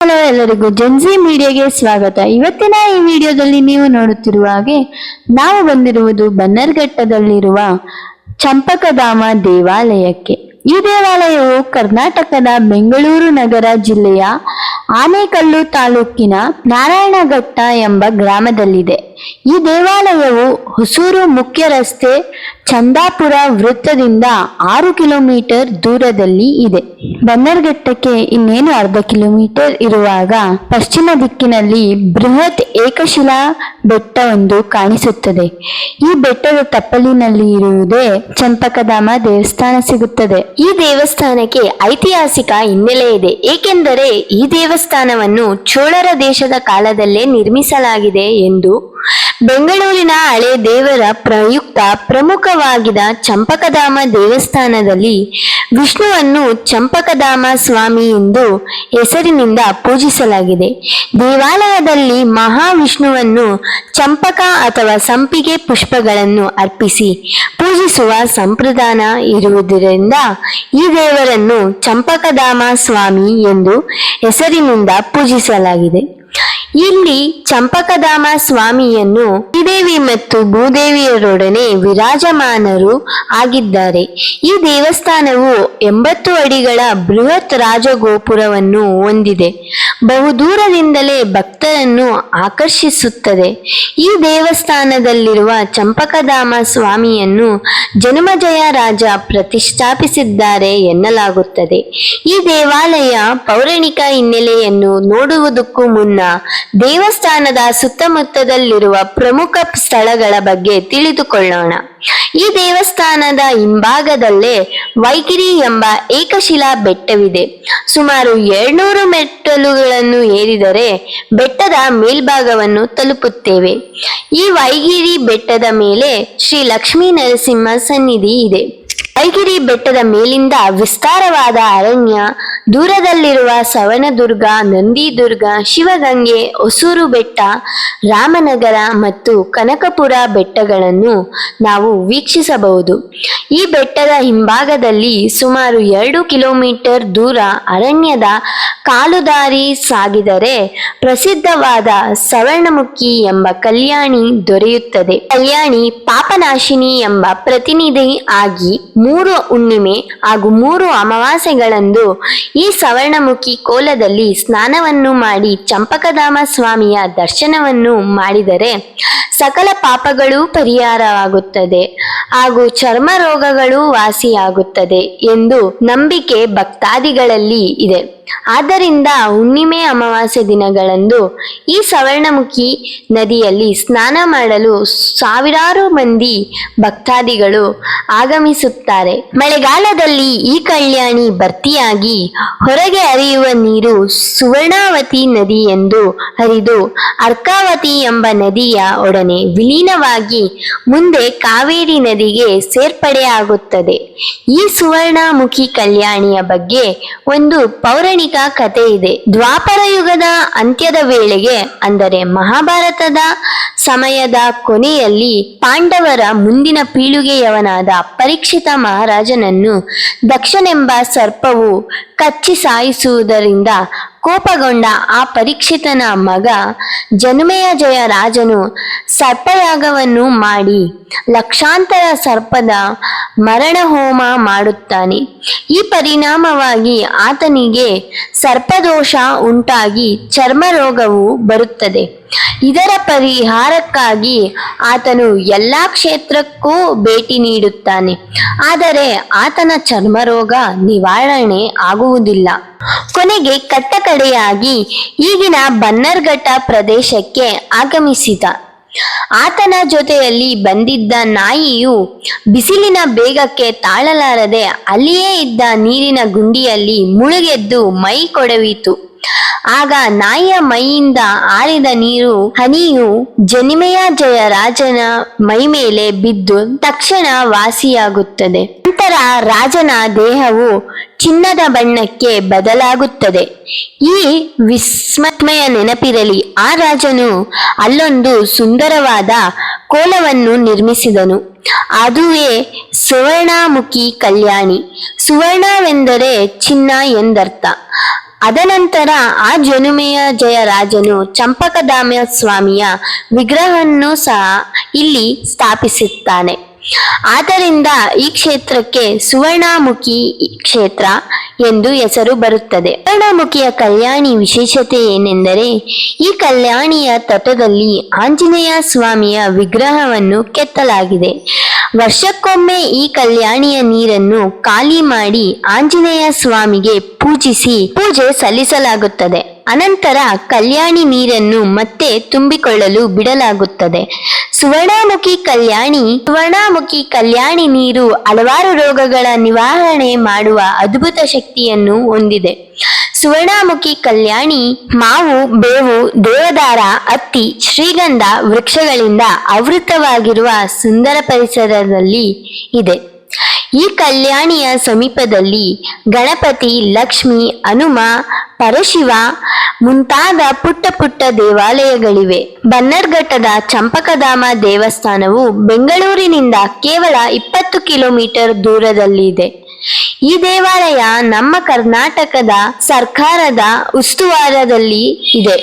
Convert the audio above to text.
Hello ಎಲ್ಲರಿಗೂ Gen Z ಮೀಡಿಯಾಗೆ ಸ್ವಾಗತ. ಇವತ್ತಿನ ಈ ವಿಡಿಯೋದಲ್ಲಿ ನೀವು ನೋಡುತ್ತಿರುವ ಹಾಗೆ ನಾವು ಬಂದಿರುವುದು ಬನ್ನರ್ಘಟ್ಟದಲ್ಲಿರುವ ಚಂಪಕಧಾಮ ದೇವಾಲಯಕ್ಕೆ. ಈ ದೇವಾಲಯವು ಕರ್ನಾಟಕದ ಬೆಂಗಳೂರು ನಗರ ಜಿಲ್ಲೆಯ ಆನೇಕಲ್ಲು ತಾಲೂಕಿನ ನಾರಾಯಣಘಟ್ಟ ಎಂಬ ಗ್ರಾಮದಲ್ಲಿದೆ. ಈ ದೇವಾಲಯವು ಹೊಸೂರು ಮುಖ್ಯ ರಸ್ತೆ ಚಂದಾಪುರ ವೃತ್ತದಿಂದ 6 ಕಿಲೋಮೀಟರ್ ದೂರದಲ್ಲಿ ಇದೆ. ಬನ್ನರ್ಘಟ್ಟಕ್ಕೆ ಇನ್ನೇನು ಅರ್ಧ ಕಿಲೋಮೀಟರ್ ಇರುವಾಗ ಪಶ್ಚಿಮ ದಿಕ್ಕಿನಲ್ಲಿ ಬೃಹತ್ ಏಕಶಿಲಾ ಬೆಟ್ಟವೊಂದು ಕಾಣಿಸುತ್ತದೆ. ಈ ಬೆಟ್ಟದ ತಪ್ಪಲಿನಲ್ಲಿ ಇರುವುದೇ ಚಂಪಕಧಾಮ ದೇವಸ್ಥಾನ ಸಿಗುತ್ತದೆ. ಈ ದೇವಸ್ಥಾನಕ್ಕೆ ಐತಿಹಾಸಿಕ ಹಿನ್ನೆಲೆ ಇದೆ, ಏಕೆಂದರೆ ಈ ದೇವಸ್ಥಾನವನ್ನು ಚೋಳರ ದೇಶದ ಕಾಲದಲ್ಲೇ ನಿರ್ಮಿಸಲಾಗಿದೆ ಎಂದು ಬೆಂಗಳೂರಿನ ಹಳೆ ದೇವರ ಪ್ರಯುಕ್ತ ಪ್ರಮುಖವಾಗಿದ್ದ ಚಂಪಕಧಾಮ ದೇವಸ್ಥಾನದಲ್ಲಿ ವಿಷ್ಣುವನ್ನು ಚಂಪಕಧಾಮ ಸ್ವಾಮಿ ಎಂದು ಹೆಸರಿನಿಂದ ಪೂಜಿಸಲಾಗಿದೆ. ದೇವಾಲಯದಲ್ಲಿ ಮಹಾವಿಷ್ಣುವನ್ನು ಚಂಪಕ ಅಥವಾ ಸಂಪಿಗೆ ಪುಷ್ಪಗಳನ್ನು ಅರ್ಪಿಸಿ ಪೂಜಿಸುವ ಸಂಪ್ರದಾಯ ಇರುವುದರಿಂದ ಈ ದೇವರನ್ನು ಚಂಪಕಧಾಮ ಸ್ವಾಮಿ ಎಂದು ಹೆಸರಿನಿಂದ ಪೂಜಿಸಲಾಗಿದೆ. ಇಲ್ಲಿ ಚಂಪಕಧಾಮ ಸ್ವಾಮಿಯನ್ನು ಶ್ರೀದೇವಿ ಮತ್ತು ಭೂದೇವಿಯರೊಡನೆ ವಿರಾಜಮಾನರು ಆಗಿದ್ದಾರೆ. ಈ ದೇವಸ್ಥಾನವು 80 ಅಡಿಗಳ ಬೃಹತ್ ರಾಜಗೋಪುರವನ್ನು ಹೊಂದಿದೆ. ಬಹುದೂರದಿಂದಲೇ ಭಕ್ತರನ್ನು ಆಕರ್ಷಿಸುತ್ತದೆ. ಈ ದೇವಸ್ಥಾನದಲ್ಲಿರುವ ಚಂಪಕಧಾಮ ಸ್ವಾಮಿಯನ್ನು ಜನ್ಮಜಯ ರಾಜ ಪ್ರತಿಷ್ಠಾಪಿಸಿದ್ದಾರೆ ಎನ್ನಲಾಗುತ್ತದೆ. ಈ ದೇವಾಲಯ ಪೌರಾಣಿಕ ಹಿನ್ನೆಲೆಯನ್ನು ನೋಡುವುದಕ್ಕೂ ಮುನ್ನ ದೇವಸ್ಥಾನದ ಸುತ್ತಮುತ್ತದಲ್ಲಿರುವ ಪ್ರಮುಖ ಸ್ಥಳಗಳ ಬಗ್ಗೆ ತಿಳಿದುಕೊಳ್ಳೋಣ. ಈ ದೇವಸ್ಥಾನದ ಹಿಂಭಾಗದಲ್ಲೇ ವೈಗಿರಿ ಎಂಬ ಏಕಶಿಲಾ ಬೆಟ್ಟವಿದೆ. ಸುಮಾರು 200 ಮೆಟ್ಟಲುಗಳನ್ನು ಏರಿದರೆ ಬೆಟ್ಟದ ಮೇಲ್ಭಾಗವನ್ನು ತಲುಪುತ್ತೇವೆ. ಈ ವೈಗಿರಿ ಬೆಟ್ಟದ ಮೇಲೆ ಶ್ರೀ ಲಕ್ಷ್ಮೀ ನರಸಿಂಹ ಸನ್ನಿಧಿ ಇದೆ. ವೈಗಿರಿ ಬೆಟ್ಟದ ಮೇಲಿಂದ ವಿಸ್ತಾರವಾದ ಅರಣ್ಯ, ದೂರದಲ್ಲಿರುವ ಸವಣದುರ್ಗ, ನಂದಿದುರ್ಗ, ಶಿವಗಂಗೆ, ಹೊಸೂರು ಬೆಟ್ಟ, ರಾಮನಗರ ಮತ್ತು ಕನಕಪುರ ಬೆಟ್ಟಗಳನ್ನು ನಾವು ವೀಕ್ಷಿಸಬಹುದು. ಈ ಬೆಟ್ಟದ ಹಿಂಭಾಗದಲ್ಲಿ ಸುಮಾರು 2 ಕಿಲೋಮೀಟರ್ ದೂರ ಅರಣ್ಯದ ಕಾಲುದಾರಿ ಸಾಗಿದರೆ ಪ್ರಸಿದ್ಧವಾದ ಸವರ್ಣಮುಖಿ ಎಂಬ ಕಲ್ಯಾಣಿ ದೊರೆಯುತ್ತದೆ. ಕಲ್ಯಾಣಿ ಪಾಪನಾಶಿನಿ ಎಂಬ ಪ್ರತಿನಿಧಿ ಆಗಿ 3 ಹುಣ್ಣಿಮೆ ಹಾಗೂ 3 ಅಮಾವಾಸ್ಯೆಗಳಂದು ಈ ಸವರ್ಣಮುಖಿ ಕೋಲದಲ್ಲಿ ಸ್ನಾನವನ್ನು ಮಾಡಿ ಚಂಪಕಧಾಮ ಸ್ವಾಮಿಯ ದರ್ಶನವನ್ನು ಮಾಡಿದರೆ ಸಕಲ ಪಾಪಗಳು ಪರಿಹಾರವಾಗುತ್ತದೆ ಹಾಗೂ ಚರ್ಮ ರೋಗಗಳು ವಾಸಿಯಾಗುತ್ತದೆ ಎಂದು ನಂಬಿಕೆ ಭಕ್ತಾದಿಗಳಲ್ಲಿ ಇದೆ. ಆದ್ದರಿಂದ ಹುಣ್ಣಿಮೆ ಅಮಾವಾಸ್ಯೆ ದಿನಗಳಂದು ಈ ಸವರ್ಣಮುಖಿ ನದಿಯಲ್ಲಿ ಸ್ನಾನ ಮಾಡಲು ಸಾವಿರಾರು ಮಂದಿ ಭಕ್ತಾದಿಗಳು ಆಗಮಿಸುತ್ತಾರೆ. ಮಳೆಗಾಲದಲ್ಲಿ ಈ ಕಲ್ಯಾಣಿ ಭರ್ತಿಯಾಗಿ ಹೊರಗೆ ಹರಿಯುವ ನೀರು ಸುವರ್ಣಾವತಿ ನದಿ ಎಂದು ಹರಿದು ಅರ್ಕಾವತಿ ಎಂಬ ನದಿಯ ಒಡನೆ ವಿಲೀನವಾಗಿ ಮುಂದೆ ಕಾವೇರಿ ನದಿಗೆ ಸೇರ್ಪಡೆಯಾಗುತ್ತದೆ. ಈ ಸುವರ್ಣಮುಖಿ ಕಲ್ಯಾಣಿಯ ಬಗ್ಗೆ ಒಂದು ಪೌರಾಣಿಕ ಕಥೆ ಇದೆ. ದ್ವಾಪರ ಯುಗದ ಅಂತ್ಯದ ವೇಳೆಗೆ, ಅಂದರೆ ಮಹಾಭಾರತದ ಸಮಯದ ಕೊನೆಯಲ್ಲಿ, ಪಾಂಡವರ ಮುಂದಿನ ಪೀಳಿಗೆಯವನಾದ ಪರೀಕ್ಷಿತ ಮಹಾರಾಜನನ್ನು ದಕ್ಷನೆಂಬ ಸರ್ಪವು ಕಚ್ಚಿ ಸಾಯಿಸುವುದರಿಂದ ಕೋಪಗೊಂಡ ಆ ಪರೀಕ್ಷಿತನ ಮಗ ಜನ್ಮೇಜಯ ರಾಜನು ಸರ್ಪಯಾಗವನ್ನು ಮಾಡಿ ಲಕ್ಷಾಂತರ ಸರ್ಪದ ಮರಣ ಹೋಮ ಮಾಡುತ್ತಾನೆ. ಈ ಪರಿಣಾಮವಾಗಿ ಆತನಿಗೆ ಸರ್ಪದೋಷ ಉಂಟಾಗಿ ಚರ್ಮ ರೋಗವು ಬರುತ್ತದೆ. ಇದರ ಪರಿಹಾರಕ್ಕಾಗಿ ಆತನು ಎಲ್ಲಾ ಕ್ಷೇತ್ರಕ್ಕೂ ಭೇಟಿ ನೀಡುತ್ತಾನೆ. ಆದರೆ ಆತನ ಚರ್ಮ ರೋಗ ನಿವಾರಣೆ ಆಗುವುದಿಲ್ಲ. ಕೊನೆಗೆ ಕಟ್ಟಕಡೆಯಾಗಿ ಈಗಿನ ಬನ್ನರ್ಘಟ್ಟ ಪ್ರದೇಶಕ್ಕೆ ಆಗಮಿಸಿದ. ಆತನ ಜೊತೆಯಲ್ಲಿ ಬಂದಿದ್ದ ನಾಯಿಯು ಬಿಸಿಲಿನ ಬೇಗಕ್ಕೆ ತಾಳಲಾರದೆ ಅಲ್ಲಿಯೇ ಇದ್ದ ನೀರಿನ ಗುಂಡಿಯಲ್ಲಿ ಮುಳುಗೆದ್ದು ಮೈ ಕೊಡವಿತು. ಆಗ ನಾಯಿಯ ಮೈಯಿಂದ ಆರಿದ ನೀರು ಹನಿಯು ಜನ್ಮೇಜಯ ರಾಜನ ಮೈ ಮೇಲೆ ಬಿದ್ದು ತಕ್ಷಣ ವಾಸಿಯಾಗುತ್ತದೆ. ನಂತರ ರಾಜನ ದೇಹವು ಚಿನ್ನದ ಬಣ್ಣಕ್ಕೆ ಬದಲಾಗುತ್ತದೆ. ಈ ವಿಸ್ಮಯ ನೆನಪಿರಲಿ, ಆ ರಾಜನು ಅಲ್ಲೊಂದು ಸುಂದರವಾದ ಕೋಲವನ್ನು ನಿರ್ಮಿಸಿದನು. ಅದುವೇ ಸುವರ್ಣಮುಖಿ ಕಲ್ಯಾಣಿ. ಸುವರ್ಣವೆಂದರೆ ಚಿನ್ನ ಎಂದರ್ಥ. ಅದನಂತರ ಆ ಜನುಮೆಯ ಜಯರಾಜನು ಚಂಪಕಧಾಮ ಸ್ವಾಮಿಯ ವಿಗ್ರಹವನ್ನು ಸಹ ಇಲ್ಲಿ ಸ್ಥಾಪಿಸುತ್ತಾನೆ. ಆದ್ದರಿಂದ ಈ ಕ್ಷೇತ್ರಕ್ಕೆ ಸುವರ್ಣಮುಖಿ ಕ್ಷೇತ್ರ ಎಂದು ಹೆಸರು ಬರುತ್ತದೆ. ಸುವರ್ಣಮುಖಿಯ ಕಲ್ಯಾಣಿ ವಿಶೇಷತೆ ಏನೆಂದರೆ, ಈ ಕಲ್ಯಾಣಿಯ ತಟದಲ್ಲಿ ಆಂಜನೇಯ ಸ್ವಾಮಿಯ ವಿಗ್ರಹವನ್ನು ಕೆತ್ತಲಾಗಿದೆ. ವರ್ಷಕ್ಕೊಮ್ಮೆ ಈ ಕಲ್ಯಾಣಿಯ ನೀರನ್ನು ಖಾಲಿ ಮಾಡಿ ಆಂಜನೇಯ ಸ್ವಾಮಿಗೆ ಪೂಜೆ ಸಲ್ಲಿಸಲಾಗುತ್ತದೆ. ಅನಂತರ ಕಲ್ಯಾಣಿ ನೀರನ್ನು ಮತ್ತೆ ತುಂಬಿಕೊಳ್ಳಲು ಬಿಡಲಾಗುತ್ತದೆ. ಸುವರ್ಣಮುಖಿ ಕಲ್ಯಾಣಿ ನೀರು ಹಲವಾರು ರೋಗಗಳ ನಿವಾರಣೆ ಮಾಡುವ ಅದ್ಭುತ ಶಕ್ತಿಯನ್ನು ಹೊಂದಿದೆ. ಸುವರ್ಣಮುಖಿ ಕಲ್ಯಾಣಿ ಮಾವು, ಬೇವು, ದೇವದಾರ, ಹತ್ತಿ, ಶ್ರೀಗಂಧ ವೃಕ್ಷಗಳಿಂದ ಆವೃತವಾಗಿರುವ ಸುಂದರ ಪರಿಸರದಲ್ಲಿ ಇದೆ. ಈ ಕಲ್ಯಾಣಿಯ ಸಮೀಪದಲ್ಲಿ ಗಣಪತಿ, ಲಕ್ಷ್ಮಿ, ಹನುಮ, ಪರಶಿವ ಮುಂತಾದ ಪುಟ್ಟ ದೇವಾಲಯಗಳಿವೆ. ಬನ್ನರ್ಘಟ್ಟದ ಚಂಪಕಧಾಮ ದೇವಸ್ಥಾನವು ಬೆಂಗಳೂರಿನಿಂದ ಕೇವಲ 20 ಕಿಲೋಮೀಟರ್ ದೂರದಲ್ಲಿದೆ. ಈ ದೇವಾಲಯ ನಮ್ಮ ಕರ್ನಾಟಕದ ಸರ್ಕಾರದ ಉಸ್ತುವಾರದಲ್ಲಿ ಇದೆ.